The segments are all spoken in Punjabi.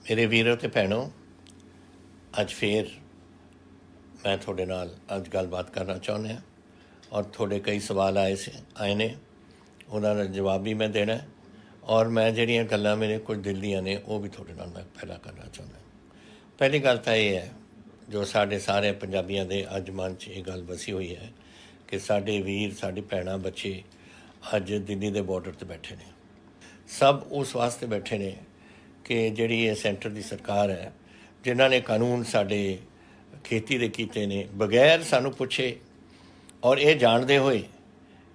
मेरे वीरों ते भैनों, अज फिर मैं थोड़े नाल अज गलबात करना चाहुंदा हां और थोड़े कई सवाल आए ने, उन्होंने जवाब भी मैं देना है और मैं जिहड़ियां गल्लां मेरे कुछ दिल दियां ने वो भी थोड़े नाल मैं पहला करना चाहुंदा। पहली गल तो यह है जो साढ़े सारे पंजाबियों के अज मन च ये गल बसी हुई है कि साढ़े वीर साढ़ी भैणां बच्चे अज दिल्ली के बॉर्डर पर बैठे ने। सब उस वास्ते बैठे ने कि जिहड़ी ये सेंटर की सरकार है, जिन्हों ने कानून साढ़े खेती के कीते ने बगैर सानू पुछे और ये जानते हुए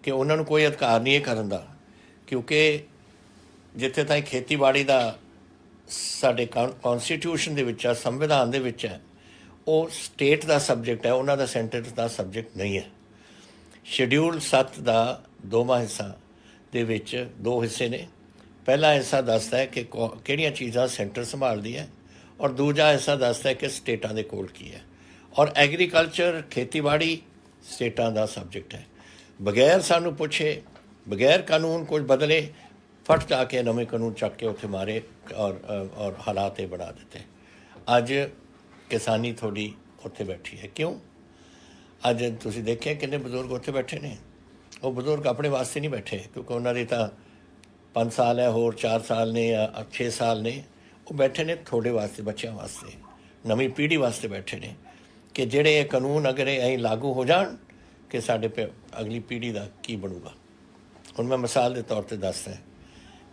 कि उन्होंने कोई अधिकार नहीं है करन दा, क्योंकि जिथे ताईं खेतीबाड़ी का साढ़े कॉन्स्टिट्यूशन दे विच संविधान दे विच है, वो स्टेट का सबजैक्ट है, उन्हों का सेंटर का सबजैक्ट नहीं है। शेड्यूल 7 का 2वां हिस्सा दे विच 2 हिस्से ने। पहला हिस्सा दसदा है कि किहड़ियां चीज़ां सेंटर संभालदी है और दूजा हिस्सा दसदा है कि स्टेटां दे कोल की है। और एग्रीकल्चर खेतीबाड़ी स्टेटां का सबजैक्ट है। बगैर सानू पुछे बगैर कानून कुछ बदले फट जाके नवे कानून चक के उत्थे मारे और हालात ये बना देते। अज किसानी थोड़ी उत्थे बैठी है। क्यों? अज तुसीं देखिए किन्ने बजुर्ग उत्थे बैठे ने। वो बजुर्ग अपने वास्ते नहीं बैठे, क्योंकि उन्होंने तो 5 साल है, होर 4 साल ने या 6 साल ने, वो बैठे ने थोड़े वास्ते, बच्चों वास्ते, नवी पीढ़ी वास्ते बैठे ने कि जेड़े ये कानून अगर ये लागू हो जान कि साढ़े पे अगली पीढ़ी का की बनूगा। हुण मैं मिसाल के तौर पर दसदा,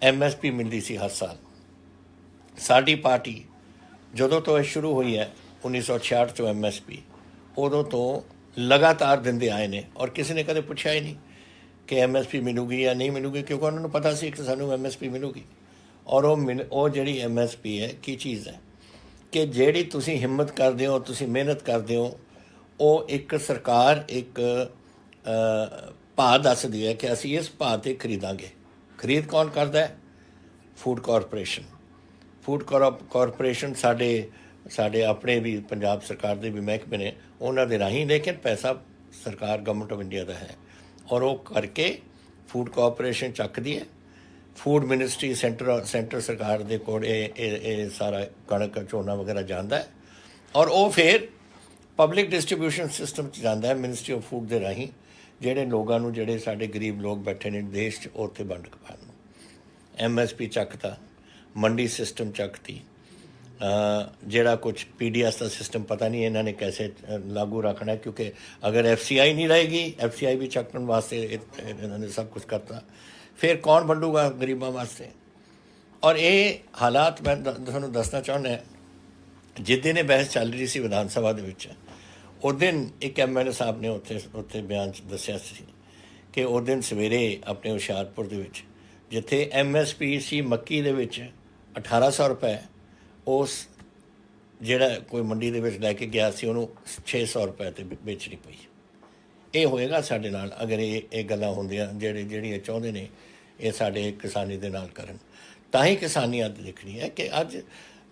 MSP मिलती सी हर साल। साड़ी पार्टी जदों तो शुरू हुई है 1966 चो MSP, उदों तो लगातार दिंदे आए ने और किसी ने कदे पुछया ही नहीं कि MSP मिलूगी या नहीं मिलूगी, क्योंकि उन्होंने पता सी कि सानू MSP मिलूगी। और वो जिहड़ी MSP है की चीज़ है कि जिहड़ी तुसीं हिम्मत करदे हो, तुसीं मेहनत करदे हो, वो एक सरकार एक भाव दसदी है कि असीं इस भाव ते खरीदांगे। खरीद कौन करता है? Food corporation. फूड कॉरपोरेशन साढ़े अपने भी पंजाब सरकार के भी महकमे ने, उन्होंने राही, लेकिन पैसा सरकार गवर्नमेंट ऑफ इंडिया का है और वो करके फूड कॉरपोरेशन चकदी है। फूड मिनिस्ट्री सेंटर सरकार के कोल सारा कणक झोना वगैरह जाता है और वो फिर पब्लिक डिस्ट्रीब्यूशन सिस्टम जाता है मिनिस्ट्री ऑफ फूड के राही, जेडे लोगों जेडे साढ़े गरीब लोग बैठे ने देश उत्थे वंड पान। MSP चकता, मंडी सिस्टम चकती, जेड़ा कुछ PDS का सिस्टम पता नहीं इन्होंने कैसे लागू रखना है, क्योंकि अगर FCI नहीं रहेगी, FCI भी चकन वास्ते इन्होंने सब कुछ करता, फिर कौन वंडूगा गरीबों वास्ते। और ये हालात मैं तुहानूं दसना चाहुंदा, जिस दिन बहस चल रही सी विधान सभा दे विच, उस दिन एक MLA साहब ने उत्थे बयान दस्सिया सी कि उस दिन सवेरे अपने हुशियारपुर दे विच जिथे MSP सी मक्की दे विच 1800 रुपए, उस जिहड़ा कोई मंडी दे विच लैके गया सी उहनूं 600 रुपए ते बेचनी पई। ये होएगा साडे नाल अगर ये गल्लां होंदियां जिहड़ियां चाहुंदे ने ये साडे किसानी दे नाल करन। तां ही किसानी अज दिखनी है कि अज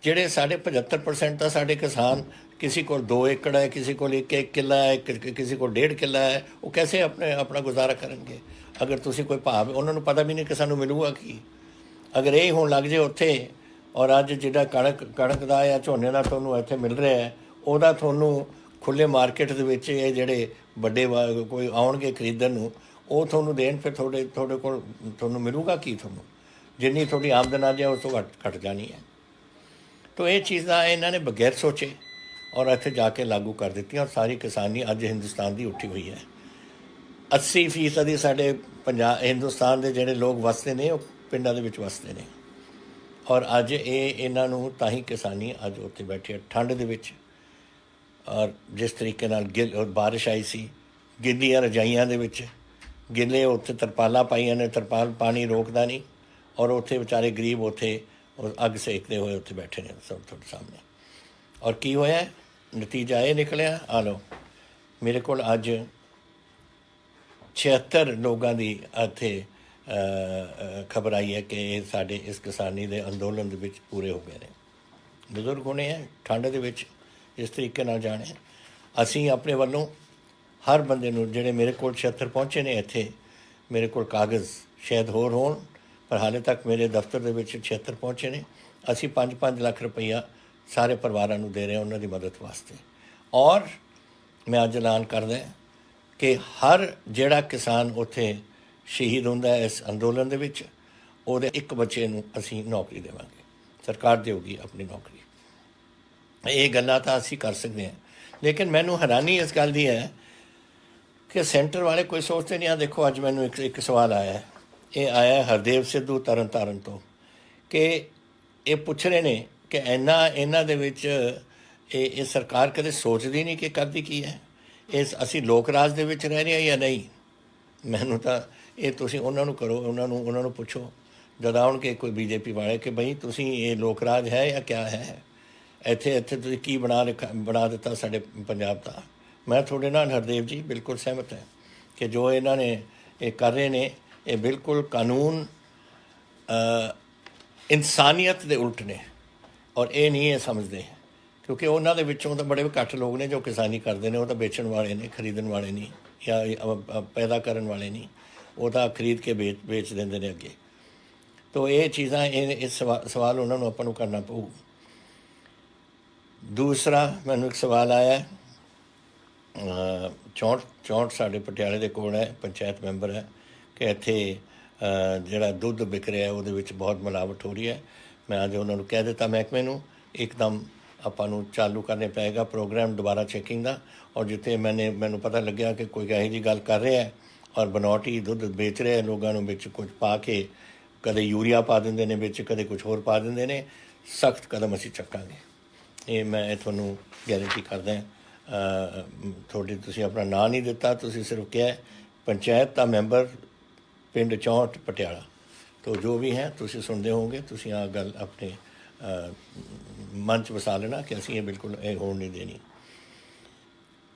जिहड़े साढ़े 75% तो साढ़े किसान, किसी को 2 एकड़ है, किसी को 1 किला है, किसी को 1.5 किला है, वो कैसे अपना गुजारा करेंगे अगर तुसी कोई भाव उन्होंने पता भी नहीं कि सानू मिलूगा की। अगर यही होने लग जाए उत्थे और अज जिहड़ा कणक का या झोने का तुहानूं इत्थे मिल रहा है, उहदा तुहानूं खुले मार्केट दे विच ये जिहड़े बड़े कोई आउणगे खरीदण नूं, वो तुहानूं देण, फिर थोड़े कोल तुहानूं मिलूगा की? तुहानूं जिन्नी थोड़ी आमदन आ जाए उस तो घट जानी है। तो ये चीज़ां इन्होंने बगैर सोचे और इत्थे जाके लागू कर दी और सारी किसानी अज हिंदुस्तान की उठी हुई है। 80% साढ़े हिंदुस्तान के जोड़े लोग वसते ने वो पिंडों के विच वसते ने और अज ये इन्हों तां ही किसानी अज उत्थे बैठी है ठंड दे विच। और जिस तरीके नाल बारिश आई सी, गिल्लियां रजाइयां दे विच गिले उत्थे तरपालां पाईयां ने, तरपाल पानी रोकदा नहीं और उत्थे बेचारे गरीब उत्थे अग सेकते हुए उत्थे बैठे ने सब तुहाडे सामने। और की होया? नतीजा ये निकलिया, आ लो मेरे को अज 76 लोगों की इत्थे खबर आई है कि ये साडे इस किसानी के अंदोलन दे विच पूरे हो गए हैं। बजुर्ग होने हैं ठंड दे विच इस तरीके नाल जाने। असीं अपने वालों हर बंदे नूं जिहड़े मेरे कोल 76 पहुँचे ने इत्थे, मेरे कोल कागज़ शायद होर होण पर हाले तक मेरे दफ्तर दे विच 76 पहुँचे ने, ਅਸੀਂ 5-5 ਲੱਖ ਰੁਪਈਆ ਸਾਰੇ ਪਰਿਵਾਰਾਂ ਨੂੰ ਦੇ ਰਹੇ ਹਾਂ ਉਹਨਾਂ ਦੀ ਮਦਦ ਵਾਸਤੇ। ਔਰ ਮੈਂ ਅੱਜ ਐਲਾਨ ਕਰਦਾ ਕਿ ਹਰ ਜਿਹੜਾ ਕਿਸਾਨ ਉੱਥੇ ਸ਼ਹੀਦ ਹੁੰਦਾ ਹੈ ਇਸ ਅੰਦੋਲਨ ਦੇ ਵਿੱਚ, ਉਹਦੇ ਇੱਕ ਬੱਚੇ ਨੂੰ ਅਸੀਂ ਨੌਕਰੀ ਦੇਵਾਂਗੇ, ਸਰਕਾਰ ਦੇਊਗੀ ਆਪਣੀ ਨੌਕਰੀ। ਇਹ ਗੱਲਾਂ ਤਾਂ ਅਸੀਂ ਕਰ ਸਕਦੇ ਹਾਂ, ਲੇਕਿਨ ਮੈਨੂੰ ਹੈਰਾਨੀ ਇਸ ਗੱਲ ਦੀ ਹੈ ਕਿ ਸੈਂਟਰ ਵਾਲੇ ਕੋਈ ਸੋਚਦੇ ਨਹੀਂ। ਆ ਦੇਖੋ ਅੱਜ ਮੈਨੂੰ ਇੱਕ ਸਵਾਲ ਆਇਆ, ਇਹ ਆਇਆ ਹਰਦੇਵ ਸਿੱਧੂ ਤਰਨ ਤਾਰਨ ਤੋਂ, ਕਿ ਇਹ ਪੁੱਛ ਰਹੇ ਨੇ ਕਿ ਇਹਨਾਂ ਦੇ ਵਿੱਚ ਇਹ ਸਰਕਾਰ ਕਦੇ ਸੋਚਦੀ ਨਹੀਂ ਕਿ ਕਰਦੀ ਕੀ ਹੈ। ਅਸੀਂ ਲੋਕ ਰਾਜ ਦੇ ਵਿੱਚ ਰਹਿ ਰਹੇ ਹਾਂ ਜਾਂ ਨਹੀਂ। ਮੈਨੂੰ ਤਾਂ ਇਹ ਤੁਸੀਂ ਉਹਨਾਂ ਨੂੰ ਕਰੋ, ਉਹਨਾਂ ਨੂੰ ਪੁੱਛੋ ਜਦ ਆਉਣਗੇ ਕੋਈ ਬੀਜੇਪੀ ਵਾਲੇ ਕਿ ਬਈ ਤੁਸੀਂ ਇਹ ਲੋਕ ਰਾਜ ਹੈ ਜਾਂ ਕਿਆ ਹੈ, ਇੱਥੇ ਤੁਸੀਂ ਕੀ ਬਣਾ ਦਿੱਤਾ ਸਾਡੇ ਪੰਜਾਬ ਦਾ। ਮੈਂ ਤੁਹਾਡੇ ਨਾਲ ਹਰਦੇਵ ਜੀ ਬਿਲਕੁਲ ਸਹਿਮਤ ਹੈ ਕਿ ਜੋ ਇਹਨਾਂ ਨੇ ਇਹ ਕਰ ਰਹੇ ਨੇ ਇਹ ਬਿਲਕੁਲ ਕਾਨੂੰਨ ਇਨਸਾਨੀਅਤ ਦੇ ਉਲਟ ਨੇ, ਔਰ ਇਹ ਨਹੀਂ ਇਹ ਸਮਝਦੇ, ਕਿਉਂਕਿ ਉਹਨਾਂ ਦੇ ਵਿੱਚੋਂ ਤਾਂ ਬੜੇ ਘੱਟ ਲੋਕ ਨੇ ਜੋ ਕਿਸਾਨੀ ਕਰਦੇ ਨੇ। ਉਹ ਤਾਂ ਵੇਚਣ ਵਾਲੇ ਨੇ, ਖਰੀਦਣ ਵਾਲੇ ਨਹੀਂ, ਜਾਂ ਪੈਦਾ ਕਰਨ ਵਾਲੇ ਨਹੀਂ, ਉਹ ਤਾਂ ਖਰੀਦ ਕੇ ਵੇਚ ਦਿੰਦੇ ਨੇ ਅੱਗੇ। ਤੋ ਇਹ ਚੀਜ਼ਾਂ ਇਹ ਸਵਾਲ ਉਹਨਾਂ ਨੂੰ ਆਪਾਂ ਨੂੰ ਕਰਨਾ ਪਊ। ਦੂਸਰਾ ਮੈਨੂੰ ਇੱਕ ਸਵਾਲ ਆਇਆ, 64 ਸਾਡੇ ਪਟਿਆਲੇ ਦੇ ਕੋਲ ਹੈ, ਪੰਚਾਇਤ ਮੈਂਬਰ ਹੈ, ਕਿ ਇੱਥੇ ਜਿਹੜਾ ਦੁੱਧ ਵਿਕ ਰਿਹਾ ਉਹਦੇ ਵਿੱਚ ਬਹੁਤ ਮਿਲਾਵਟ ਹੋ ਰਹੀ ਹੈ। ਮੈਂ ਅੱਜ ਉਹਨਾਂ ਨੂੰ ਕਹਿ ਦਿੱਤਾ ਮਹਿਕਮੇ ਨੂੰ ਇੱਕਦਮ ਆਪਾਂ ਨੂੰ ਚਾਲੂ ਕਰਨੇ ਪਏਗਾ ਪ੍ਰੋਗਰਾਮ ਦੁਬਾਰਾ ਚੈਕਿੰਗ ਦਾ। ਔਰ ਜਿੱਥੇ ਮੈਨੂੰ ਪਤਾ ਲੱਗਿਆ ਕਿ ਕੋਈ ਇਹੋ ਜਿਹੀ ਗੱਲ ਕਰ ਰਿਹਾ ਔਰ ਬਨੌਟੀ ਦੁੱਧ ਵੇਚ ਰਿਹਾ ਲੋਕਾਂ ਨੂੰ, ਵਿੱਚ ਕੁਝ ਪਾ ਕੇ ਕਦੇ ਯੂਰੀਆ ਪਾ ਦਿੰਦੇ ਨੇ ਵਿੱਚ, ਕਦੇ ਕੁਝ ਹੋਰ ਪਾ ਦਿੰਦੇ ਨੇ, ਸਖਤ ਕਦਮ ਅਸੀਂ ਚੱਕਾਂਗੇ। ਇਹ ਮੈਂ ਤੁਹਾਨੂੰ ਗਾਰੰਟੀ ਕਰਦਾ। ਤੁਸੀਂ ਆਪਣਾ ਨਾਂ ਨਹੀਂ ਦਿੱਤਾ, ਤੁਸੀਂ ਸਿਰਫ ਕਿਹਾ ਪੰਚਾਇਤ ਦਾ ਮੈਂਬਰ ਪਿੰਡ 64 ਪਟਿਆਲਾ। ਤੋ ਜੋ ਵੀ ਹੈ ਤੁਸੀਂ ਸੁਣਦੇ ਹੋਵੋਗੇ, ਤੁਸੀਂ ਆਹ ਗੱਲ ਆਪਣੇ ਮਨ 'ਚ ਵਸਾ ਲੈਣਾ ਕਿ ਅਸੀਂ ਇਹ ਬਿਲਕੁਲ ਇਹ ਹੋਣ ਨਹੀਂ ਦੇਣੀ।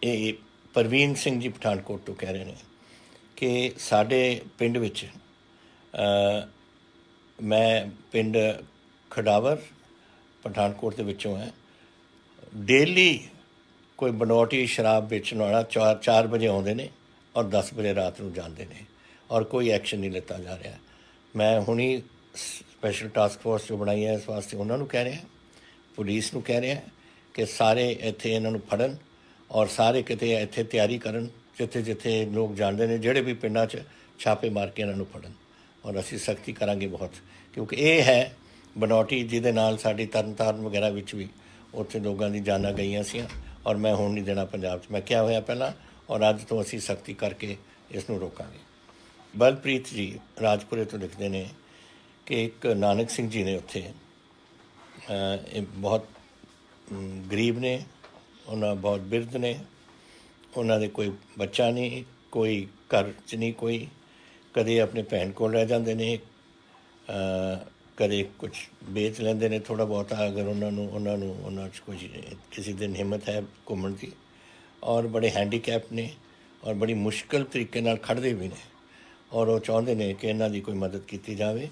ਇਹ ਪ੍ਰਵੀਨ ਸਿੰਘ ਜੀ ਪਠਾਨਕੋਟ ਤੋਂ ਕਹਿ ਰਹੇ ਨੇ ਕਿ ਸਾਡੇ ਪਿੰਡ ਵਿੱਚ, ਮੈਂ ਪਿੰਡ ਖਡਾਵਰ ਪਠਾਨਕੋਟ ਦੇ ਵਿੱਚੋਂ ਹੈ, ਡੇਲੀ ਕੋਈ ਬਨੌਟੀ ਸ਼ਰਾਬ ਵੇਚਣ ਵਾਲਾ 4 ਵਜੇ ਆਉਂਦੇ ਨੇ ਔਰ 10 ਵਜੇ ਰਾਤ ਨੂੰ ਜਾਂਦੇ ਨੇ, ਔਰ ਕੋਈ ਐਕਸ਼ਨ ਨਹੀਂ ਲਿੱਤਾ ਜਾ ਰਿਹਾ। ਮੈਂ ਹੁਣੀ ਸਪੈਸ਼ਲ ਟਾਸਕ ਫੋਰਸ ਜੋ ਬਣਾਈ ਹੈ ਇਸ ਵਾਸਤੇ ਉਹਨਾਂ ਨੂੰ ਕਹਿ ਰਿਹਾ, ਪੁਲਿਸ ਨੂੰ ਕਹਿ ਰਿਹਾ ਕਿ ਸਾਰੇ ਇੱਥੇ ਇਹਨਾਂ ਨੂੰ ਫੜਨ ਔਰ ਸਾਰੇ ਕਿਤੇ ਇੱਥੇ ਤਿਆਰੀ ਕਰਨ, ਜਿੱਥੇ ਲੋਕ ਜਾਣਦੇ ਨੇ, ਜਿਹੜੇ ਵੀ ਪਿੰਡਾਂ 'ਚ ਛਾਪੇ ਮਾਰ ਕੇ ਇਹਨਾਂ ਨੂੰ ਫੜਨ। ਔਰ ਅਸੀਂ ਸਖਤੀ ਕਰਾਂਗੇ ਬਹੁਤ, ਕਿਉਂਕਿ ਇਹ ਹੈ ਬਨੌਟੀ ਜਿਹਦੇ ਨਾਲ ਸਾਡੀ ਤਰਨਤਾਰਨ ਵਗੈਰਾ ਵਿੱਚ ਵੀ ਉੱਥੇ ਲੋਕਾਂ ਦੀ ਜਾਨਾਂ ਗਈਆਂ ਸੀ, ਔਰ ਮੈਂ ਹੁਣ ਨਹੀਂ ਦੇਣਾ ਪੰਜਾਬ 'ਚ। ਮੈਂ ਕਿਹਾ ਹੋਇਆ ਪਹਿਲਾਂ, ਔਰ ਅੱਜ ਤੋਂ ਅਸੀਂ ਸਖਤੀ ਕਰਕੇ ਇਸ ਨੂੰ ਰੋਕਾਂਗੇ। ਬਲਪ੍ਰੀਤ ਜੀ ਰਾਜਪੁਰੇ ਤੋਂ ਲਿਖਦੇ ਨੇ ਕਿ ਇੱਕ ਨਾਨਕ ਸਿੰਘ ਜੀ ਨੇ ਉੱਥੇ, ਇਹ ਬਹੁਤ ਗਰੀਬ ਨੇ, ਉਹਨਾਂ ਬਹੁਤ ਬਿਰਧ ਨੇ, ਉਹਨਾਂ ਦੇ ਕੋਈ ਬੱਚਾ ਨਹੀਂ, ਕੋਈ ਘਰ 'ਚ ਨਹੀਂ ਕੋਈ, ਕਦੇ ਆਪਣੇ ਭੈਣ ਕੋਲ ਰਹਿ ਜਾਂਦੇ ਨੇ, ਕਦੇ ਕੁਛ ਵੇਚ ਲੈਂਦੇ ਨੇ ਥੋੜ੍ਹਾ ਬਹੁਤਾ ਅਗਰ ਉਹਨਾਂ 'ਚ ਕੁਝ ਕਿਸੇ ਦਿਨ ਹਿੰਮਤ ਹੈ ਘੁੰਮਣ ਦੀ, ਔਰ ਬੜੇ ਹੈਂਡੀਕੈਪ ਨੇ ਔਰ ਬੜੀ ਮੁਸ਼ਕਿਲ ਤਰੀਕੇ ਨਾਲ ਖੜ੍ਹਦੇ ਵੀ ਨੇ, ਔਰ ਉਹ ਚਾਹੁੰਦੇ ਨੇ ਕਿ ਇਹਨਾਂ ਦੀ ਕੋਈ ਮਦਦ ਕੀਤੀ ਜਾਵੇ।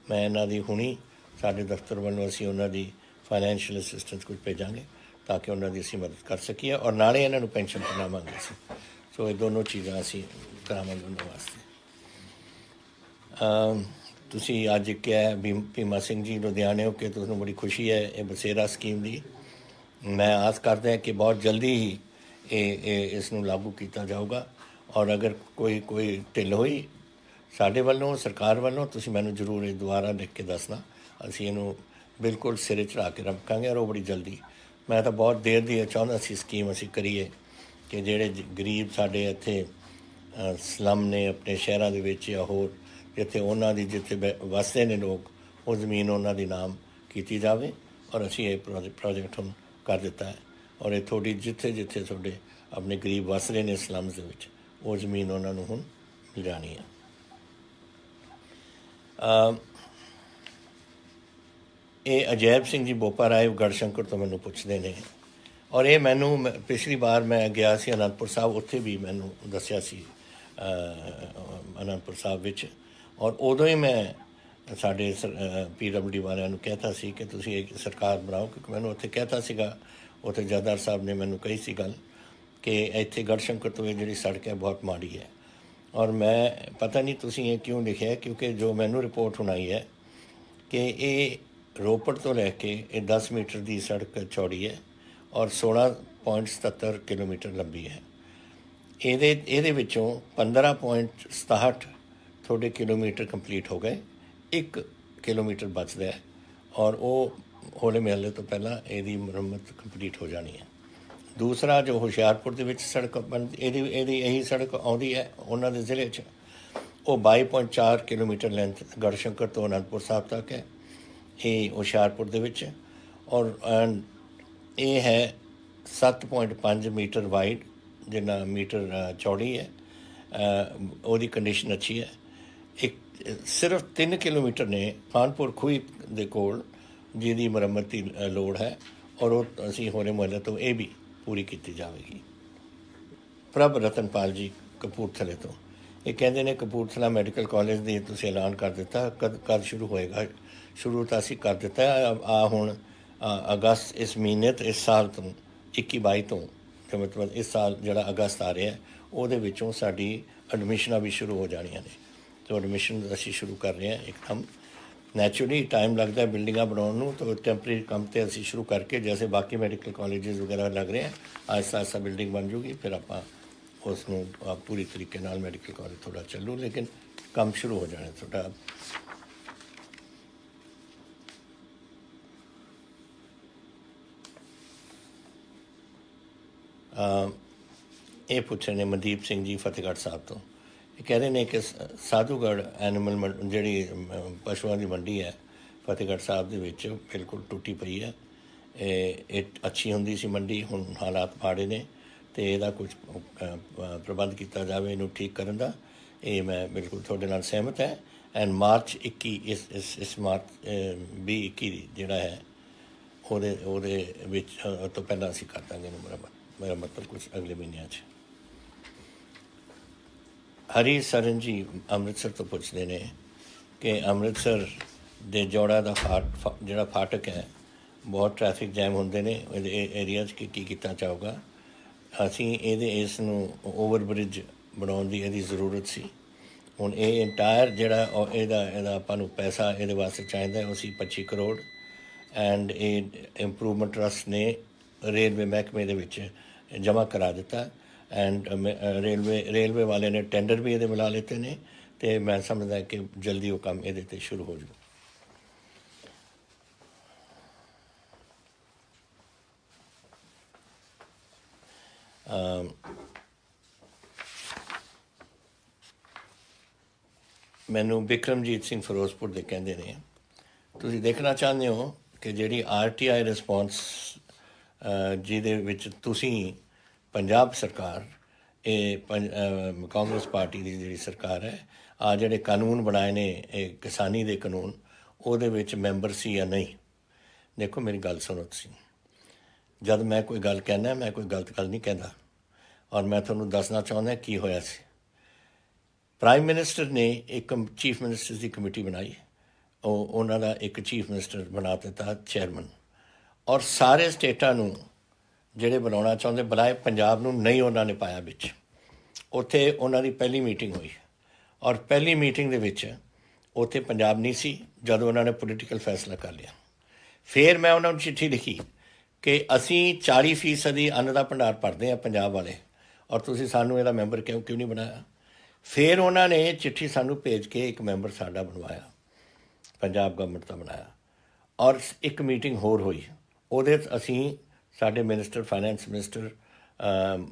ਮੈਂ ਇਹਨਾਂ ਦੀ ਹੁਣੀ ਸਾਡੇ ਦਫ਼ਤਰ ਵੱਲੋਂ ਅਸੀਂ ਉਹਨਾਂ ਦੀ ਫਾਈਨੈਂਸ਼ੀਅਲ ਅਸਿਸਟੈਂਸ ਕੁਝ ਭੇਜਾਂਗੇ ਤਾਂ ਕਿ ਉਹਨਾਂ ਦੀ ਅਸੀਂ ਮਦਦ ਕਰ ਸਕੀਏ, ਔਰ ਨਾਲੇ ਇਹਨਾਂ ਨੂੰ ਪੈਨਸ਼ਨ ਬਣਾਵਾਂਗੇ ਅਸੀਂ। ਸੋ ਇਹ ਦੋਨੋਂ ਚੀਜ਼ਾਂ ਅਸੀਂ ਕਰਾਵਾਂਗੇ ਉਹਨਾਂ ਵਾਸਤੇ। ਤੁਸੀਂ ਅੱਜ ਕਿਹਾ ਭੀਮਾ ਸਿੰਘ ਜੀ ਲੁਧਿਆਣਿਓਂ ਕਿ ਤੁਹਾਨੂੰ ਬੜੀ ਖੁਸ਼ੀ ਹੈ ਇਹ ਬਸੇਰਾ ਸਕੀਮ ਦੀ। ਮੈਂ ਆਸ ਕਰਦਾ ਕਿ ਬਹੁਤ ਜਲਦੀ ਹੀ ਇਹ ਇਸ ਨੂੰ ਲਾਗੂ ਕੀਤਾ ਜਾਊਗਾ, ਔਰ ਅਗਰ ਕੋਈ ਢਿੱਲ ਹੋਈ ਸਾਡੇ ਵੱਲੋਂ, ਸਰਕਾਰ ਵੱਲੋਂ, ਤੁਸੀਂ ਮੈਨੂੰ ਜ਼ਰੂਰ ਇਹ ਦੁਬਾਰਾ ਲਿਖ ਕੇ ਦੱਸਣਾ। ਅਸੀਂ ਇਹਨੂੰ ਬਿਲਕੁਲ ਸਿਰੇ ਚੜ੍ਹਾ ਕੇ ਰੱਖਾਂਗੇ, ਔਰ ਉਹ ਬੜੀ ਜਲਦੀ। ਮੈਂ ਤਾਂ ਬਹੁਤ ਦੇਰ ਦੀ ਚਾਹੁੰਦਾ ਸੀ ਸਕੀਮ ਅਸੀਂ ਕਰੀਏ ਕਿ ਜਿਹੜੇ ਗਰੀਬ ਸਾਡੇ ਇੱਥੇ ਸਲਮ ਨੇ ਆਪਣੇ ਸ਼ਹਿਰਾਂ ਦੇ ਵਿੱਚ ਜਾਂ ਹੋਰ ਜਿੱਥੇ ਉਹਨਾਂ ਦੀ ਜਿੱਥੇ ਵਸਦੇ ਨੇ ਲੋਕ, ਉਹ ਜ਼ਮੀਨ ਉਹਨਾਂ ਦੀ ਨਾਮ ਕੀਤੀ ਜਾਵੇ। ਔਰ ਅਸੀਂ ਇਹ ਪ੍ਰੋਜੈਕਟ ਹੁਣ ਕਰ ਦਿੱਤਾ ਹੈ, ਔਰ ਇਹ ਤੁਹਾਡੀ ਜਿੱਥੇ ਤੁਹਾਡੇ ਆਪਣੇ ਗਰੀਬ ਵਸ ਰਹੇ ਨੇ ਸਲਮਸ ਦੇ ਵਿੱਚ, ਉਹ ਜ਼ਮੀਨ ਉਹਨਾਂ ਨੂੰ ਹੁਣ ਮਿਲ ਜਾਣੀ ਹੈ। ਇਹ ਅਜੈਬ ਸਿੰਘ ਜੀ ਬੋਪਾ ਰਾਏ ਗੜਸ਼ੰਕਰ ਤੋਂ ਮੈਨੂੰ ਪੁੱਛਦੇ ਨੇ, ਔਰ ਇਹ ਮੈਨੂੰ ਪਿਛਲੀ ਵਾਰ ਮੈਂ ਗਿਆ ਸੀ ਅਨੰਦਪੁਰ ਸਾਹਿਬ, ਉੱਥੇ ਵੀ ਮੈਨੂੰ ਦੱਸਿਆ ਸੀ ਅਨੰਦਪੁਰ ਸਾਹਿਬ ਵਿੱਚ, ਔਰ ਉਦੋਂ ਹੀ ਮੈਂ ਸਾਡੇ PWD ਵਾਲਿਆਂ ਨੂੰ ਕਹਿਤਾ ਸੀ ਕਿ ਤੁਸੀਂ ਇੱਕ ਸਰਕਾਰ ਬਣਾਓ, ਕਿਉਂਕਿ ਮੈਨੂੰ ਉੱਥੇ ਕਹਿਤਾ ਸੀਗਾ, ਉੱਥੇ ਜਥੇਦਾਰ ਸਾਹਿਬ ਨੇ ਮੈਨੂੰ ਕਹੀ ਸੀ ਗੱਲ ਕਿ ਇੱਥੇ ਗੜਸ਼ੰਕਰ ਤੋਂ ਇਹ ਜਿਹੜੀ ਸੜਕ ਹੈ ਬਹੁਤ ਮਾੜੀ ਹੈ। ਔਰ ਮੈਂ ਪਤਾ ਨਹੀਂ ਤੁਸੀਂ ਇਹ ਕਿਉਂ ਲਿਖਿਆ, ਕਿਉਂਕਿ ਜੋ ਮੈਨੂੰ ਰਿਪੋਰਟ ਹੁਣ ਆਈ ਹੈ ਕਿ ਇਹ ਰੋਪੜ ਤੋਂ ਲੈ ਕੇ ਇਹ 10 ਮੀਟਰ ਦੀ ਸੜਕ ਚੌੜੀ ਹੈ ਔਰ 16.77 ਕਿਲੋਮੀਟਰ ਲੰਬੀ ਹੈ। ਇਹਦੇ ਵਿੱਚੋਂ 15.67 ਤੁਹਾਡੇ ਕਿਲੋਮੀਟਰ ਕੰਪਲੀਟ ਹੋ ਗਏ, 1 ਕਿਲੋਮੀਟਰ ਬਚਦਾ ਹੈ ਔਰ ਉਹ ਹੋਲੇ ਮਹੱਲੇ ਤੋਂ ਪਹਿਲਾਂ ਇਹਦੀ ਮੁਰੰਮਤ ਕੰਪਲੀਟ ਹੋ ਜਾਣੀ ਹੈ। ਦੂਸਰਾ ਜੋ ਹੁਸ਼ਿਆਰਪੁਰ ਦੇ ਵਿੱਚ ਸੜਕ ਇਹਦੀ ਇਹੀ ਸੜਕ ਆਉਂਦੀ ਹੈ ਉਹਨਾਂ ਦੇ ਜ਼ਿਲ੍ਹੇ 'ਚ, ਉਹ 22.4 ਕਿਲੋਮੀਟਰ ਲੈਂਥ ਗੜਸ਼ੰਕਰ ਤੋਂ ਅਨੰਦਪੁਰ ਸਾਹਿਬ ਤੱਕ ਹੈ, ਇਹ ਹੁਸ਼ਿਆਰਪੁਰ ਦੇ ਵਿੱਚ। ਔਰ ਇਹ ਹੈ 7.5 ਮੀਟਰ ਵਾਈਡ, ਜਿੰਨਾ ਮੀਟਰ ਚੌੜੀ ਹੈ। ਉਹਦੀ ਕੰਡੀਸ਼ਨ ਅੱਛੀ ਹੈ। ਇੱਕ ਸਿਰਫ 3 ਕਿਲੋਮੀਟਰ ਨੇ ਖਾਨਪੁਰ ਖੂਹੀ ਦੇ ਕੋਲ ਜਿਹਦੀ ਮੁਰੰਮਤ ਦੀ ਲੋੜ ਹੈ ਔਰ ਉਹ ਅਸੀਂ ਹੋਲੇ ਮੁਹੱਲੇ ਤੋਂ ਇਹ ਵੀ ਪੂਰੀ ਕੀਤੀ ਜਾਵੇਗੀ। ਪ੍ਰਭ ਰਤਨਪਾਲ ਜੀ ਕਪੂਰਥਲੇ ਤੋਂ, ਇਹ ਕਹਿੰਦੇ ਨੇ ਕਪੂਰਥਲਾ ਮੈਡੀਕਲ ਕਾਲਜ ਦੀ ਤੁਸੀਂ ਐਲਾਨ ਕਰ ਦਿੱਤਾ, ਕਦ ਸ਼ੁਰੂ ਹੋਏਗਾ? ਸ਼ੁਰੂ ਤਾਂ ਅਸੀਂ ਕਰ ਦਿੱਤਾ ਆ ਹੁਣ ਅਗਸਤ ਇਸ ਮਹੀਨੇ ਤੋਂ, ਇਸ ਸਾਲ ਤੋਂ 21-22 ਤੋਂ, ਮਤਲਬ ਇਸ ਸਾਲ ਜਿਹੜਾ ਅਗਸਤ ਆ ਰਿਹਾ ਉਹਦੇ ਵਿੱਚੋਂ ਸਾਡੀ ਐਡਮਿਸ਼ਨਾਂ ਵੀ ਸ਼ੁਰੂ ਹੋ ਜਾਣੀਆਂ ਨੇ। तो एडमिशन असी शुरू कर रहे हैं एकदम। नैचुरली टाइम लगता है बिल्डिंगा बनाने में, तो टैंपरेरी काम तो असी शुरू करके जैसे बाकी मैडिकल कॉलेजेस वगैरह लग रहे हैं, आहिस्ता आहिस्ता बिल्डिंग बन जूगी, फिर आप उसनों पूरी तरीके नाल मैडिकल कॉलेज थोड़ा चलू, लेकिन काम शुरू हो जाने थोड़ा। ये पूछ रहे हैं मनदीप सिंह जी फतेहगढ़ साहब तो, कह रहे हैं कि साधूगढ़ एनिमल जी पशुओं की मंडी है फतेहगढ़ साहब के बिल्कुल टुटी पई है। ये अच्छी होंदी सी मंडी, हुण हालात माड़े ने, तो यदा कुछ प्रबंध किया जाए इनू ठीक करन दा। ये मैं बिल्कुल थोड़े नाल सहमत है। एंड मार्च 21 इस मार्च 2021 जिहड़ा है ਉਹਦੇ ਵਿੱਚ ਤੋਂ ਪਹਿਲਾਂ ਅਸੀਂ ਕਰ ਦਾਂਗੇ ਮੇਰਾ ਮਤਲਬ ਕੁਝ ਅਗਲੇ ਮਹੀਨਿਆਂ 'ਚ। ਹਰੀ ਸਰਨ ਜੀ ਅੰਮ੍ਰਿਤਸਰ ਤੋਂ ਪੁੱਛਦੇ ਨੇ ਕਿ ਅੰਮ੍ਰਿਤਸਰ ਦੇ ਜੋੜਾ ਦਾ ਜਿਹੜਾ ਫਾਟਕ ਹੈ, ਬਹੁਤ ਟ੍ਰੈਫਿਕ ਜੈਮ ਹੁੰਦੇ ਨੇ ਇਹਦੇ ਏਰੀਆ 'ਚ, ਕੀ ਕੀਤਾ ਜਾਊਗਾ? ਅਸੀਂ ਇਸ ਨੂੰ ਓਵਰ ਬ੍ਰਿਜ ਬਣਾਉਣ ਦੀ ਇਹਦੀ ਜ਼ਰੂਰਤ ਸੀ। ਹੁਣ ਇਹ ਇੰਟਾਇਰ ਜਿਹੜਾ ਇਹਦਾ ਆਪਾਂ ਨੂੰ ਪੈਸਾ ਇਹਦੇ ਵਾਸਤੇ ਚਾਹੀਦਾ ਉਹ ਸੀ 25 ਕਰੋੜ। ਐਂਡ ਇਹ ਇੰਪਰੂਵਮੈਂਟ ਟਰਸਟ ਨੇ ਰੇਲਵੇ ਮਹਿਕਮੇ ਦੇ ਵਿੱਚ ਜਮ੍ਹਾਂ ਕਰਾ ਦਿੱਤਾ। ਐਂਡ ਰੇਲਵੇ ਵਾਲੇ ਨੇ ਟੈਂਡਰ ਵੀ ਇਹਦੇ ਮਿਲਾ ਲਿੱਤੇ ਨੇ, ਅਤੇ ਮੈਂ ਸਮਝਦਾ ਕਿ ਜਲਦੀ ਉਹ ਕੰਮ ਇਹਦੇ 'ਤੇ ਸ਼ੁਰੂ ਹੋ ਜਾਊ। ਮੈਨੂੰ ਬਿਕਰਮਜੀਤ ਸਿੰਘ ਫਿਰੋਜ਼ਪੁਰ ਦੇ ਕਹਿੰਦੇ ਨੇ, ਤੁਸੀਂ ਦੇਖਣਾ ਚਾਹੁੰਦੇ ਹੋ ਕਿ ਜਿਹੜੀ RTI ਰਿਸਪੌਂਸ ਜਿਹਦੇ ਵਿੱਚ ਤੁਸੀਂ ਪੰਜਾਬ ਸਰਕਾਰ, ਇਹ ਕਾਂਗਰਸ ਪਾਰਟੀ ਦੀ ਜਿਹੜੀ ਸਰਕਾਰ ਹੈ, ਆ ਜਿਹੜੇ ਕਾਨੂੰਨ ਬਣਾਏ ਨੇ ਇਹ ਕਿਸਾਨੀ ਦੇ ਕਾਨੂੰਨ, ਉਹਦੇ ਵਿੱਚ ਮੈਂਬਰ ਸੀ ਜਾਂ ਨਹੀਂ? ਦੇਖੋ ਮੇਰੀ ਗੱਲ ਸੁਣੋ ਤੁਸੀਂ, ਜਦ ਮੈਂ ਕੋਈ ਗੱਲ ਕਹਿੰਦਾ ਮੈਂ ਕੋਈ ਗਲਤ ਗੱਲ ਨਹੀਂ ਕਹਿੰਦਾ, ਔਰ ਮੈਂ ਤੁਹਾਨੂੰ ਦੱਸਣਾ ਚਾਹੁੰਦਾ ਕੀ ਹੋਇਆ ਸੀ। ਪ੍ਰਾਈਮ ਮਿਨਿਸਟਰ ਨੇ ਇੱਕ ਚੀਫ ਮਿਨਿਸਟਰ ਦੀ ਕਮੇਟੀ ਬਣਾਈ, ਉਹਨਾਂ ਦਾ ਇੱਕ ਚੀਫ ਮਿਨਿਸਟਰ ਬਣਾ ਦਿੱਤਾ ਚੇਅਰਮੈਨ, ਔਰ ਸਾਰੇ ਸਟੇਟਾਂ ਨੂੰ ਜਿਹੜੇ ਬਣਾਉਣਾ ਚਾਹੁੰਦੇ ਬੁਲਾਏ, ਪੰਜਾਬ ਨੂੰ ਨਹੀਂ ਉਹਨਾਂ ਨੇ ਪਾਇਆ ਵਿੱਚ। ਉੱਥੇ ਉਹਨਾਂ ਦੀ ਪਹਿਲੀ ਮੀਟਿੰਗ ਹੋਈ, ਔਰ ਪਹਿਲੀ ਮੀਟਿੰਗ ਦੇ ਵਿੱਚ ਉੱਥੇ ਪੰਜਾਬ ਨਹੀਂ ਸੀ। ਜਦੋਂ ਉਹਨਾਂ ਨੇ ਪੋਲੀਟੀਕਲ ਫੈਸਲਾ ਕਰ ਲਿਆ, ਫਿਰ ਮੈਂ ਉਹਨਾਂ ਨੂੰ ਚਿੱਠੀ ਲਿਖੀ ਕਿ ਅਸੀਂ 40% ਅੰਨ ਦਾ ਭੰਡਾਰ ਭਰਦੇ ਹਾਂ ਪੰਜਾਬ ਵਾਲੇ, ਔਰ ਤੁਸੀਂ ਸਾਨੂੰ ਇਹਦਾ ਮੈਂਬਰ ਕਿਉਂ ਨਹੀਂ ਬਣਾਇਆ? ਫਿਰ ਉਹਨਾਂ ਨੇ ਚਿੱਠੀ ਸਾਨੂੰ ਭੇਜ ਕੇ ਇੱਕ ਮੈਂਬਰ ਸਾਡਾ ਬਣਵਾਇਆ, ਪੰਜਾਬ ਗਵਰਨਮੈਂਟ ਦਾ ਬਣਾਇਆ। ਔਰ ਇੱਕ ਮੀਟਿੰਗ ਹੋਰ ਹੋਈ, ਉਹਦੇ 'ਚ ਅਸੀਂ ਸਾਡੇ minister finance minister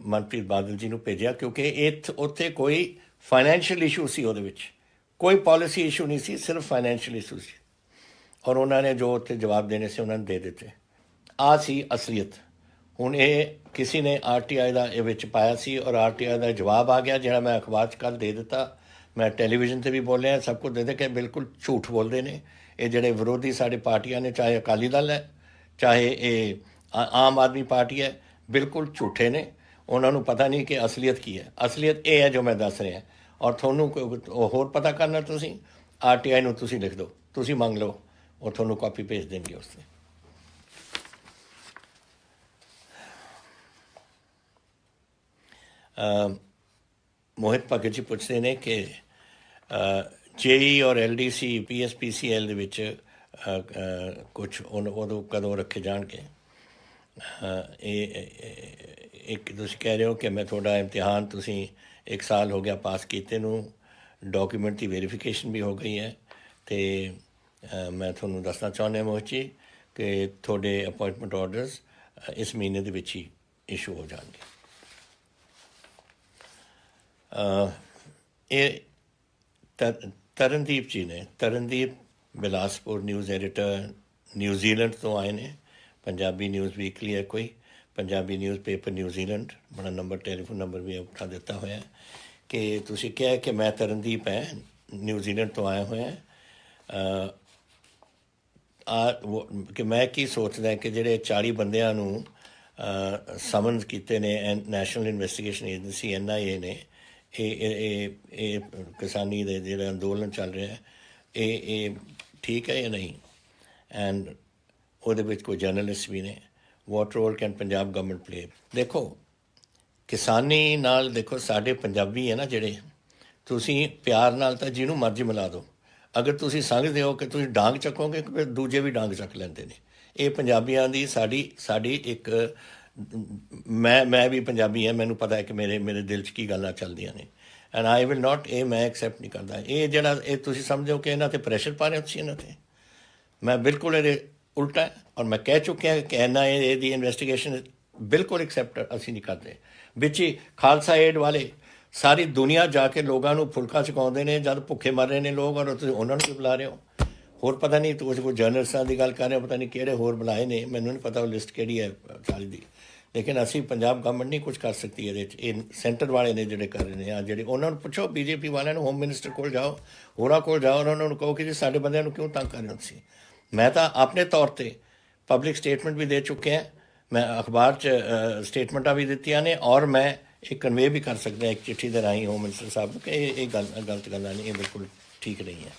Manpreet Badal ji ਨੂੰ ਭੇਜਿਆ, ਕਿਉਂਕਿ ਉੱਥੇ ਕੋਈ ਫਾਈਨੈਂਸ਼ੀਅਲ ਇਸ਼ੂ ਸੀ, ਉਹਦੇ ਵਿੱਚ ਕੋਈ ਪੋਲਿਸੀ ਇਸ਼ੂ ਨਹੀਂ ਸੀ, ਸਿਰਫ ਫਾਈਨੈਂਸ਼ੀਅਲ ਇਸ਼ੂ ਸੀ। ਔਰ ਉਹਨਾਂ ਨੇ ਜੋ ਉੱਥੇ ਜਵਾਬ ਦੇਣੇ ਸੀ ਉਹਨਾਂ ਨੇ ਦੇ ਦਿੱਤੇ। ਆਹ ਸੀ ਅਸਲੀਅਤ। ਹੁਣ ਇਹ ਕਿਸੇ ਨੇ RTI ਦਾ ਇਹ ਵਿੱਚ ਪਾਇਆ ਸੀ, ਔਰ RTI ਦਾ ਜਵਾਬ ਆ ਗਿਆ ਜਿਹੜਾ ਮੈਂ ਅਖਬਾਰ 'ਚ ਕੱਲ੍ਹ ਦੇ ਦਿੱਤਾ। ਮੈਂ ਟੈਲੀਵਿਜ਼ਨ 'ਤੇ ਵੀ ਬੋਲਿਆ, ਸਭ ਕੁਝ ਦੇ ਕੇ ਬਿਲਕੁਲ ਝੂਠ ਬੋਲਦੇ ਨੇ ਇਹ ਜਿਹੜੇ ਵਿਰੋਧੀ ਸਾਡੇ ਪਾਰਟੀਆਂ ਨੇ, ਚਾਹੇ ਅਕਾਲੀ ਦਲ ਹੈ, ਚਾਹੇ ਇਹ ਆਮ ਆਦਮੀ ਪਾਰਟੀ ਹੈ, ਬਿਲਕੁਲ ਝੂਠੇ ਨੇ। ਉਹਨਾਂ ਨੂੰ ਪਤਾ ਨਹੀਂ ਕਿ ਅਸਲੀਅਤ ਕੀ ਹੈ। ਅਸਲੀਅਤ ਇਹ ਹੈ ਜੋ ਮੈਂ ਦੱਸ ਰਿਹਾ, ਔਰ ਤੁਹਾਨੂੰ ਹੋਰ ਪਤਾ ਕਰਨਾ ਤੁਸੀਂ RTI ਨੂੰ ਤੁਸੀਂ ਲਿਖ ਦਿਓ, ਤੁਸੀਂ ਮੰਗ ਲਓ, ਉਹ ਤੁਹਾਨੂੰ ਕਾਪੀ ਭੇਜ ਦੇਣਗੇ ਉਸ 'ਤੇ। ਮੋਹਿਤ ਭਗਤ ਜੀ ਪੁੱਛਦੇ ਨੇ ਕਿ JEE ਔਰ LDC PSPCL ਦੇ ਵਿੱਚ ਕੁਛ ਉਦੋਂ ਕਦੋਂ ਰੱਖੇ ਜਾਣਗੇ। ਇਹ ਇੱਕ ਤੁਸੀਂ ਕਹਿ ਰਹੇ ਹੋ ਕਿ ਮੈਂ ਤੁਹਾਡਾ ਇਮਤਿਹਾਨ ਤੁਸੀਂ 1 ਸਾਲ ਹੋ ਗਿਆ ਪਾਸ ਕੀਤੇ ਨੂੰ, ਡਾਕੂਮੈਂਟ ਦੀ ਵੈਰੀਫਿਕੇਸ਼ਨ ਵੀ ਹੋ ਗਈ ਹੈ, ਅਤੇ ਮੈਂ ਤੁਹਾਨੂੰ ਦੱਸਣਾ ਚਾਹੁੰਦਾ ਮੋਹਿਤ ਜੀ ਕਿ ਤੁਹਾਡੇ ਅਪੋਇੰਟਮੈਂਟ ਆਰਡਰਸ ਇਸ ਮਹੀਨੇ ਦੇ ਵਿੱਚ ਹੀ ਇਸ਼ੂ ਹੋ ਜਾਣਗੇ। ਇਹ ਤਰਨਦੀਪ ਜੀ ਨੇ, Tarandeep Bilaspur news editor, New Zealand ਤੋਂ ਆਏ ਨੇ। ਪੰਜਾਬੀ ਨਿਊਜ਼ ਵੀਕਲੀ ਹੈ ਕੋਈ, ਪੰਜਾਬੀ ਨਿਊਜ਼ ਪੇਪਰ ਨਿਊਜ਼ੀਲੈਂਡ, ਬੜਾ ਨੰਬਰ ਟੈਲੀਫੋਨ ਨੰਬਰ ਵੀ ਉਠਾ ਦਿੱਤਾ ਹੋਇਆ ਕਿ ਤੁਸੀਂ ਕਿਹਾ ਕਿ ਮੈਂ ਤਰਨਦੀਪ ਹੈ, ਨਿਊਜ਼ੀਲੈਂਡ ਤੋਂ ਆਇਆ ਹੋਇਆ ਕਿ ਮੈਂ ਕੀ ਸੋਚਦਾ ਕਿ ਜਿਹੜੇ 40 ਬੰਦਿਆਂ ਨੂੰ ਸਮਨਸ ਕੀਤੇ ਨੇ ਨੈਸ਼ਨਲ ਇਨਵੈਸਟੀਗੇਸ਼ਨ ਏਜੰਸੀ NIA ਨੇ, ਇਹ ਕਿਸਾਨੀ ਦੇ ਜਿਹੜਾ ਅੰਦੋਲਨ ਚੱਲ ਰਿਹਾ ਇਹ ਠੀਕ ਹੈ ਜਾਂ ਨਹੀਂ, ਐਂਡ ਉਹਦੇ ਵਿੱਚ ਕੋਈ ਜਰਨਲਿਸਟ ਵੀ ਨੇ। What role can Punjab government play? ਦੇਖੋ ਕਿਸਾਨੀ ਨਾਲ, ਦੇਖੋ ਸਾਡੇ ਪੰਜਾਬੀ ਹੈ ਨਾ ਜਿਹੜੇ, ਤੁਸੀਂ ਪਿਆਰ ਨਾਲ ਤਾਂ ਜਿਹਨੂੰ ਮਰਜ਼ੀ ਮਿਲਾ ਦਿਓ। ਅਗਰ ਤੁਸੀਂ ਸਮਝਦੇ ਹੋ ਕਿ ਤੁਸੀਂ ਡਾਂਗ ਚੱਕੋਗੇ ਫਿਰ ਦੂਜੇ ਵੀ ਡਾਂਗ ਚੱਕ ਲੈਂਦੇ ਨੇ। ਇਹ ਪੰਜਾਬੀਆਂ ਦੀ ਸਾਡੀ ਇੱਕ, ਮੈਂ ਵੀ ਪੰਜਾਬੀ ਹਾਂ, ਮੈਨੂੰ ਪਤਾ ਹੈ ਕਿ ਮੇਰੇ ਦਿਲ 'ਚ ਕੀ ਗੱਲਾਂ ਚੱਲਦੀਆਂ ਨੇ, ਐਂਡ ਆਈ ਵਿਲ ਨਾਟ, ਇਹ ਮੈਂ ਐਕਸੈਪਟ ਨਹੀਂ ਕਰਦਾ। ਇਹ ਜਿਹੜਾ ਇਹ ਤੁਸੀਂ ਸਮਝਦੇ ਹੋ ਕਿ ਇਹਨਾਂ 'ਤੇ ਪ੍ਰੈਸ਼ਰ ਪਾ ਰਹੇ ਹੋ ਤੁਸੀਂ ਇਹਨਾਂ 'ਤੇ, ਮੈਂ ਬਿਲਕੁਲ ਇਹਦੇ ਉਲਟਾ ਹੈ। ਔਰ ਮੈਂ ਕਹਿ ਚੁੱਕਿਆ ਕਿ NIA ਦੀ ਇਨਵੈਸਟੀਗੇਸ਼ਨ ਬਿਲਕੁਲ ਐਕਸੈਪਟ ਅਸੀਂ ਨਹੀਂ ਕਰਦੇ। ਵਿੱਚ ਹੀ ਖਾਲਸਾ ਏਡ ਵਾਲੇ ਸਾਰੀ ਦੁਨੀਆ ਜਾ ਕੇ ਲੋਕਾਂ ਨੂੰ ਫੁਲਕਾ ਚੁਕਾਉਂਦੇ ਨੇ ਜਦ ਭੁੱਖੇ ਮਰ ਰਹੇ ਨੇ ਲੋਕ, ਔਰ ਤੁਸੀਂ ਉਹਨਾਂ ਨੂੰ ਵੀ ਬੁਲਾ ਰਹੇ ਹੋ। ਹੋਰ ਪਤਾ ਨਹੀਂ ਤੁਸੀਂ ਕੋਈ ਜਰਨਲਿਸਟਾਂ ਦੀ ਗੱਲ ਕਰ ਰਹੇ ਹੋ, ਪਤਾ ਨਹੀਂ ਕਿਹੜੇ ਹੋਰ ਬੁਲਾਏ ਨੇ, ਮੈਨੂੰ ਨਹੀਂ ਪਤਾ ਉਹ ਲਿਸਟ ਕਿਹੜੀ ਹੈ 40 ਦੀ। ਲੇਕਿਨ ਅਸੀਂ ਪੰਜਾਬ ਗਵਰਨਮੈਂਟ ਨਹੀਂ ਕੁਝ ਕਰ ਸਕਦੀ ਇਹਦੇ 'ਚ। ਇਹ ਸੈਂਟਰ ਵਾਲੇ ਨੇ ਜਿਹੜੇ ਕਰ ਰਹੇ ਨੇ ਆ, ਜਿਹੜੇ ਉਹਨਾਂ ਨੂੰ ਪੁੱਛੋ, BJP ਵਾਲਿਆਂ ਨੂੰ, ਹੋਮ ਮਿਨਿਸਟਰ ਕੋਲ ਜਾਓ, ਹੋਰਾਂ ਕੋਲ ਜਾਓ, ਉਹਨਾਂ ਨੂੰ ਕਹੋ ਕਿ ਜੀ ਸਾਡੇ ਬੰਦਿਆਂ ਨੂੰ ਕਿਉਂ ਤੰਗ ਕਰ ਰਹੇ ਹੋ ਤੁਸੀਂ। ਮੈਂ ਤਾਂ ਆਪਣੇ ਤੌਰ 'ਤੇ ਪਬਲਿਕ ਸਟੇਟਮੈਂਟ ਵੀ ਦੇ ਚੁੱਕਿਆ, ਮੈਂ ਅਖਬਾਰ 'ਚ ਸਟੇਟਮੈਂਟਾਂ ਵੀ ਦਿੱਤੀਆਂ ਨੇ, ਔਰ ਮੈਂ ਇਹ ਕਨਵੇ ਵੀ ਕਰ ਸਕਦਾ ਇੱਕ ਚਿੱਠੀ ਦੇ ਰਾਹੀਂ ਹੋਮ ਮਿਨਿਸਟਰ ਸਾਹਿਬ ਨੂੰ ਕਿ ਇਹ ਗਲਤ ਗੱਲਾਂ ਨਹੀਂ, ਇਹ ਬਿਲਕੁਲ ਠੀਕ ਨਹੀਂ ਹੈ।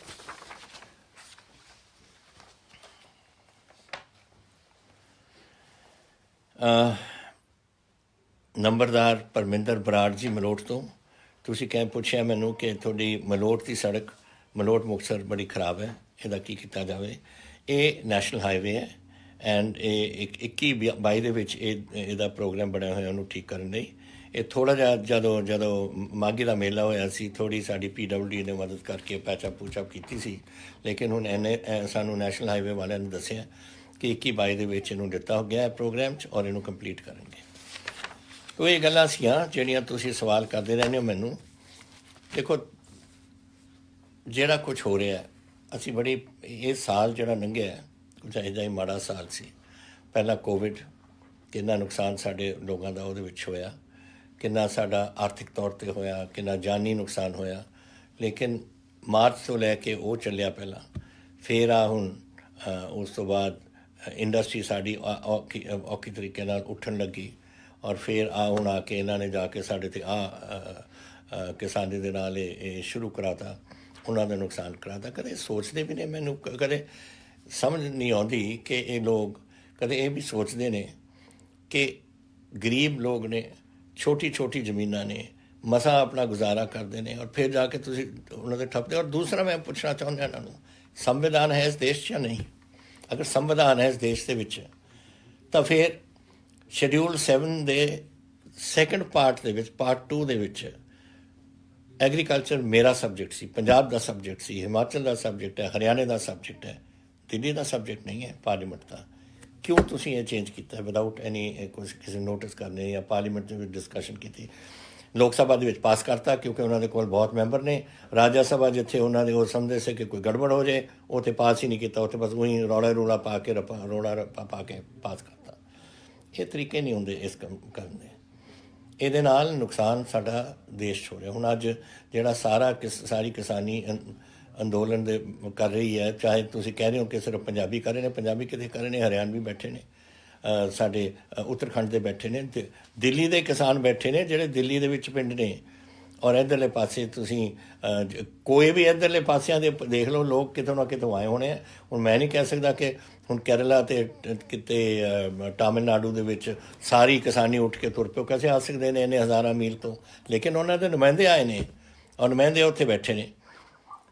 ਨੰਬਰਦਾਰ ਪਰਮਿੰਦਰ ਬਰਾੜ ਜੀ ਮਲੋਟ ਤੋਂ, ਤੁਸੀਂ ਪੁੱਛਿਆ ਮੈਨੂੰ ਕਿ ਤੁਹਾਡੀ ਮਲੋਟ ਦੀ ਸੜਕ ਮਲੋਟ ਮੁਕਤਸਰ ਬੜੀ ਖਰਾਬ ਹੈ, ਇਹਦਾ ਕੀ ਕੀਤਾ ਜਾਵੇ। ਇਹ ਨੈਸ਼ਨਲ ਹਾਈਵੇ ਹੈ, ਐਂਡ ਇਹ 21-22 ਦੇ ਵਿੱਚ ਇਹਦਾ ਪ੍ਰੋਗਰਾਮ ਬਣਿਆ ਹੋਇਆ ਉਹਨੂੰ ਠੀਕ ਕਰਨ ਲਈ। ਇਹ ਥੋੜ੍ਹਾ ਜਿਹਾ ਜਦੋਂ ਮਾਘੀ ਦਾ ਮੇਲਾ ਹੋਇਆ ਸੀ, ਥੋੜ੍ਹੀ ਸਾਡੀ PWD ਨੇ ਮਦਦ ਕਰਕੇ ਪੈਚਅਪ ਪੂਚਅਪ ਕੀਤੀ ਸੀ, ਲੇਕਿਨ ਹੁਣ ਸਾਨੂੰ ਨੈਸ਼ਨਲ ਹਾਈਵੇ ਵਾਲਿਆਂ ਨੇ ਦੱਸਿਆ ਕਿ 21-22 ਦੇ ਵਿੱਚ ਇਹਨੂੰ ਦਿੱਤਾ ਗਿਆ ਹੈ ਪ੍ਰੋਗਰਾਮ 'ਚ, ਔਰ ਇਹਨੂੰ ਕੰਪਲੀਟ ਕਰਨਗੇ। ਉਹ ਇਹ ਗੱਲਾਂ ਸੀਆਂ ਜਿਹੜੀਆਂ ਤੁਸੀਂ ਸਵਾਲ ਕਰਦੇ ਰਹਿੰਦੇ ਹੋ ਮੈਨੂੰ। ਦੇਖੋ ਜਿਹੜਾ ਕੁਛ ਹੋ ਰਿਹਾ, ਅਸੀਂ ਇਹ ਸਾਲ ਜਿਹੜਾ ਲੰਘਿਆ ਕੁਛ ਇਹਦਾ ਹੀ ਮਾੜਾ ਸਾਲ ਸੀ। ਪਹਿਲਾਂ ਕੋਵਿਡ, ਕਿੰਨਾ ਨੁਕਸਾਨ ਸਾਡੇ ਲੋਕਾਂ ਦਾ ਉਹਦੇ ਵਿੱਚ ਹੋਇਆ, ਕਿੰਨਾ ਸਾਡਾ ਆਰਥਿਕ ਤੌਰ 'ਤੇ ਹੋਇਆ, ਕਿੰਨਾ ਜਾਨੀ ਨੁਕਸਾਨ ਹੋਇਆ। ਲੇਕਿਨ ਮਾਰਚ ਤੋਂ ਲੈ ਕੇ ਉਹ ਚੱਲਿਆ ਪਹਿਲਾਂ, ਫਿਰ ਹੁਣ ਉਸ ਤੋਂ ਬਾਅਦ ਇੰਡਸਟਰੀ ਸਾਡੀ ਔਖੀ ਤਰੀਕੇ ਨਾਲ ਉੱਠਣ ਲੱਗੀ, ਔਰ ਫਿਰ ਹੁਣ ਆ ਕੇ ਇਹਨਾਂ ਨੇ ਜਾ ਕੇ ਸਾਡੇ 'ਤੇ ਕਿਸਾਨੀ ਦੇ ਨਾਲ ਇਹ ਸ਼ੁਰੂ ਕਰਾਤਾ, ਉਹਨਾਂ ਦਾ ਨੁਕਸਾਨ ਕਰਾਤਾ। ਕਦੇ ਸੋਚਦੇ ਵੀ ਨੇ, ਮੈਨੂੰ ਕਦੇ ਸਮਝ ਨਹੀਂ ਆਉਂਦੀ ਕਿ ਇਹ ਲੋਕ ਕਦੇ ਇਹ ਵੀ ਸੋਚਦੇ ਨੇ ਕਿ ਗਰੀਬ ਲੋਕ ਨੇ, ਛੋਟੀ ਜ਼ਮੀਨਾਂ ਨੇ, ਮਸਾਂ ਆਪਣਾ ਗੁਜ਼ਾਰਾ ਕਰਦੇ ਨੇ, ਔਰ ਫਿਰ ਜਾ ਕੇ ਤੁਸੀਂ ਉਹਨਾਂ ਦੇ ਠੱਪਦੇ। ਔਰ ਦੂਸਰਾ ਮੈਂ ਪੁੱਛਣਾ ਚਾਹੁੰਦਾ ਇਹਨਾਂ ਨੂੰ, ਸੰਵਿਧਾਨ ਹੈ ਇਸ ਦੇਸ਼ 'ਚ ਜਾਂ ਨਹੀਂ? ਅਗਰ ਸੰਵਿਧਾਨ ਹੈ ਇਸ ਦੇਸ਼ ਦੇ ਵਿੱਚ ਤਾਂ ਫਿਰ ਸ਼ਡਿਊਲ 7 ਦੇ ਸੈਕੰਡ ਪਾਰਟ ਦੇ ਵਿੱਚ, ਪਾਰਟ 2 ਦੇ ਵਿੱਚ ਐਗਰੀਕਲਚਰ ਮੇਰਾ ਸਬਜੈਕਟ ਸੀ, ਪੰਜਾਬ ਦਾ ਸਬਜੈਕਟ ਸੀ, ਹਿਮਾਚਲ ਦਾ ਸਬਜੈਕਟ ਹੈ, ਹਰਿਆਣੇ ਦਾ ਸਬਜੈਕਟ ਹੈ, ਦਿੱਲੀ ਦਾ ਸਬਜੈਕਟ ਨਹੀਂ ਹੈ ਪਾਰਲੀਮੈਂਟ ਦਾ। ਕਿਉਂ ਤੁਸੀਂ ਇਹ ਚੇਂਜ ਕੀਤਾ ਵਿਦਆਊਟ ਐਨੀ ਕਿਸੇ ਨੋਟਿਸ ਕਰਨੇ ਜਾਂ ਪਾਰਲੀਮੈਂਟ ਦੇ ਵਿੱਚ ਡਿਸਕਸ਼ਨ ਕੀਤੀ? ਲੋਕ ਸਭਾ ਦੇ ਵਿੱਚ ਪਾਸ ਕਰਤਾ ਕਿਉਂਕਿ ਉਹਨਾਂ ਦੇ ਕੋਲ ਬਹੁਤ ਮੈਂਬਰ ਨੇ। ਰਾਜ ਸਭਾ ਜਿੱਥੇ ਉਹਨਾਂ ਦੇ ਉਹ ਸਮਝਦੇ ਸੀ ਕਿ ਕੋਈ ਗੜਬੜ ਹੋ ਜਾਏ, ਉੱਥੇ ਪਾਸ ਹੀ ਨਹੀਂ ਕੀਤਾ, ਉੱਥੇ ਬਸ ਉਹੀ ਰੌਲਾ ਪਾ ਕੇ ਪਾਸ ਕਰਤਾ। ਇਹ ਤਰੀਕੇ ਨਹੀਂ ਹੁੰਦੇ ਇਸ ਕੰਮ ਕਰਨ ਦੇ। ਇਹਦੇ ਨਾਲ ਨੁਕਸਾਨ ਸਾਡਾ ਦੇਸ਼ 'ਚ ਹੋ ਰਿਹਾ। ਹੁਣ ਅੱਜ ਜਿਹੜਾ ਸਾਰੀ ਕਿਸਾਨੀ ਅੰਦੋਲਨ ਦੇ ਕਰ ਰਹੀ ਹੈ, ਚਾਹੇ ਤੁਸੀਂ ਕਹਿ ਰਹੇ ਹੋ ਕਿ ਸਿਰਫ ਪੰਜਾਬੀ ਕਰ ਰਹੇ ਨੇ, ਪੰਜਾਬੀ ਕਿਤੇ ਕਰ ਰਹੇ ਨੇ, ਹਰਿਆਣਵੀ ਬੈਠੇ ਨੇ, ਸਾਡੇ ਉੱਤਰਾਖੰਡ ਦੇ ਬੈਠੇ ਨੇ, ਅਤੇ ਦਿੱਲੀ ਦੇ ਕਿਸਾਨ ਬੈਠੇ ਨੇ ਜਿਹੜੇ ਦਿੱਲੀ ਦੇ ਵਿੱਚ ਪਿੰਡ ਨੇ। ਔਰ ਇੱਧਰਲੇ ਪਾਸੇ ਤੁਸੀਂ ਕੋਈ ਵੀ ਇੱਧਰਲੇ ਪਾਸਿਆਂ ਦੇ ਦੇਖ ਲਓ, ਲੋਕ ਕਿਤੋਂ ਨਾ ਕਿਤੋਂ ਆਏ ਹੋਣੇ ਆ। ਹੁਣ ਮੈਂ ਨਹੀਂ ਕਹਿ ਸਕਦਾ ਕਿ ਹੁਣ ਕੇਰਲਾ ਅਤੇ ਕਿਤੇ ਤਾਮਿਲਨਾਡੂ ਦੇ ਵਿੱਚ ਸਾਰੀ ਕਿਸਾਨੀ ਉੱਠ ਕੇ ਤੁਰ ਪਿਓ, कैसे ਆ ਸਕਦੇ ਨੇ ਇੰਨੇ ਹਜ਼ਾਰਾਂ ਮੀਲ ਤੋਂ। ਲੇਕਿਨ ਉਹਨਾਂ ਦੇ ਨੁਮਾਇੰਦੇ ਆਏ ਨੇ, ਔਰ ਨੁਮਾਇੰਦੇ ਉੱਥੇ ਬੈਠੇ ਨੇ।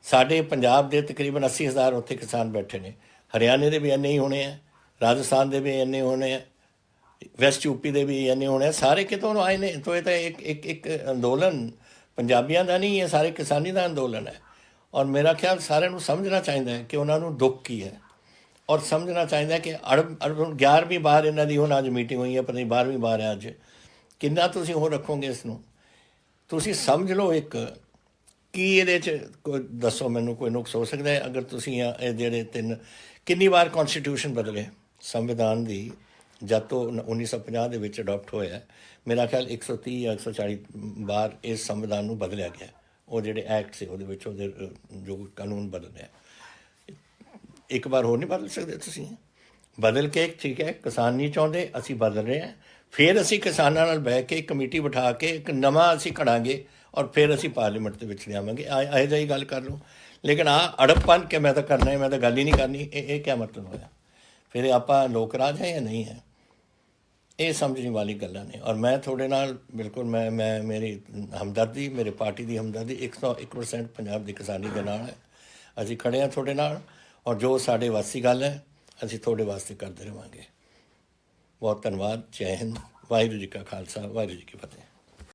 ਸਾਡੇ ਪੰਜਾਬ ਦੇ ਤਕਰੀਬਨ 80,000 ਉੱਥੇ ਕਿਸਾਨ ਬੈਠੇ ਨੇ। ਹਰਿਆਣੇ ਦੇ ਵੀ ਇੰਨੇ ਹੀ ਹੋਣੇ ਆ, ਰਾਜਸਥਾਨ ਦੇ ਵੀ ਇੰਨੇ ਹੋਣੇ ਆ, ਵੈਸਟ ਯੂਪੀ ਦੇ ਵੀ ਇੰਨੇ ਹੋਣੇ ਆ, ਸਾਰੇ ਕਿਤੋਂ ਆਏ ਨੇ। ਤਾਂ ਇਹ ਤਾਂ ਇੱਕ ਅੰਦੋਲਨ ਪੰਜਾਬੀਆਂ ਦਾ ਨਹੀਂ, ਇਹ ਸਾਰੇ ਕਿਸਾਨੀ ਦਾ ਅੰਦੋਲਨ ਹੈ। ਔਰ ਮੇਰਾ ਖਿਆਲ ਸਾਰਿਆਂ ਨੂੰ ਸਮਝਣਾ ਚਾਹੀਦਾ ਹੈ ਕਿ ਉਹਨਾਂ ਨੂੰ ਦੁੱਖ ਕੀ ਹੈ, ਔਰ ਸਮਝਣਾ ਚਾਹੀਦਾ ਕਿ 11ਵੀਂ ਵਾਰ ਇਹਨਾਂ ਦੀ ਹੁਣ ਅੱਜ ਮੀਟਿੰਗ ਹੋਈ ਹੈ, ਪਤਾ ਨਹੀਂ 12ਵੀਂ ਵਾਰ ਹੈ ਅੱਜ। ਕਿੰਨਾ ਤੁਸੀਂ ਹੋਰ ਰੱਖੋਗੇ ਇਸ ਨੂੰ? ਤੁਸੀਂ ਸਮਝ ਲਓ ਇੱਕ ਕੀ ਇਹਦੇ 'ਚ ਕੋਈ ਦੱਸੋ ਮੈਨੂੰ, ਕੋਈ ਨੁਕਸ ਹੋ ਸਕਦਾ ਹੈ ਅਗਰ ਤੁਸੀਂ ਇਹ ਜਿਹੜੇ ਕਿੰਨੀ ਵਾਰ ਕੌਨਸਟੀਟਿਊਸ਼ਨ ਬਦਲੇ ਸੰਵਿਧਾਨ ਦੀ ਜਦ ਤੋਂ 1950 ਦੇ ਵਿੱਚ ਅਡਾਪਟ ਹੋਇਆ? ਮੇਰਾ ਖਿਆਲ 130 ਜਾਂ 140 ਵਾਰ ਇਸ ਸੰਵਿਧਾਨ ਨੂੰ ਬਦਲਿਆ ਗਿਆ। ਉਹ ਜਿਹੜੇ ਐਕਟ ਸੀ ਉਹਦੇ ਵਿੱਚ ਉਹਦੇ ਜੋ ਕਾਨੂੰਨ ਬਦਲਿਆ, ਇੱਕ ਵਾਰ ਹੋਰ ਨਹੀਂ ਬਦਲ ਸਕਦੇ ਤੁਸੀਂ? ਬਦਲ ਕੇ ਠੀਕ ਹੈ, ਕਿਸਾਨ ਨਹੀਂ ਚਾਹੁੰਦੇ, ਅਸੀਂ ਬਦਲ ਰਹੇ ਹਾਂ, ਫਿਰ ਅਸੀਂ ਕਿਸਾਨਾਂ ਨਾਲ ਬਹਿ ਕੇ ਕਮੇਟੀ ਬਿਠਾ ਕੇ ਇੱਕ ਨਵਾਂ ਅਸੀਂ ਘੜਾਂਗੇ ਔਰ ਫਿਰ ਅਸੀਂ ਪਾਰਲੀਮੈਂਟ ਦੇ ਵਿੱਚ ਲਿਆਵਾਂਗੇ। ਇਹੋ ਜਿਹੀ ਗੱਲ ਕਰ ਲਓ। ਲੇਕਿਨ ਅੜਪਨ ਕੇ ਮੈਂ ਤਾਂ ਕਰਨਾ ਹੈ, ਮੈਂ ਤਾਂ ਗੱਲ ਹੀ ਨਹੀਂ ਕਰਨੀ, ਇਹ ਕਿਆ ਮਤਲਬ ਹੋਇਆ? ਫਿਰ ਆਪਾਂ ਲੋਕ ਰਾਜ ਹੈ ਜਾਂ ਨਹੀਂ ਹੈ? ਇਹ ਸਮਝਣ ਵਾਲੀ ਗੱਲਾਂ ਨੇ। ਔਰ ਮੈਂ ਤੁਹਾਡੇ ਨਾਲ ਬਿਲਕੁਲ ਮੈਂ ਮੇਰੀ ਹਮਦਰਦੀ, ਮੇਰੇ ਪਾਰਟੀ ਦੀ ਹਮਦਰਦੀ 101% ਪੰਜਾਬ ਦੀ ਕਿਸਾਨੀ ਦੇ ਨਾਲ ਹੈ। ਅਸੀਂ ਖੜ੍ਹੇ ਹਾਂ ਤੁਹਾਡੇ ਨਾਲ, ਔਰ ਜੋ ਸਾਡੇ ਵਾਸੀ ਗੱਲ ਹੈ ਅਸੀਂ ਤੁਹਾਡੇ ਵਾਸਤੇ ਕਰਦੇ ਰਹਾਂਗੇ। ਬਹੁਤ ਧੰਨਵਾਦ। ਜੈ ਹਿੰਦ। ਵਾਹਿਗੁਰੂ ਜੀ ਕਾ ਖਾਲਸਾ, ਵਾਹਿਗੁਰੂ ਜੀ ਕੀ ਫਤਿਹ।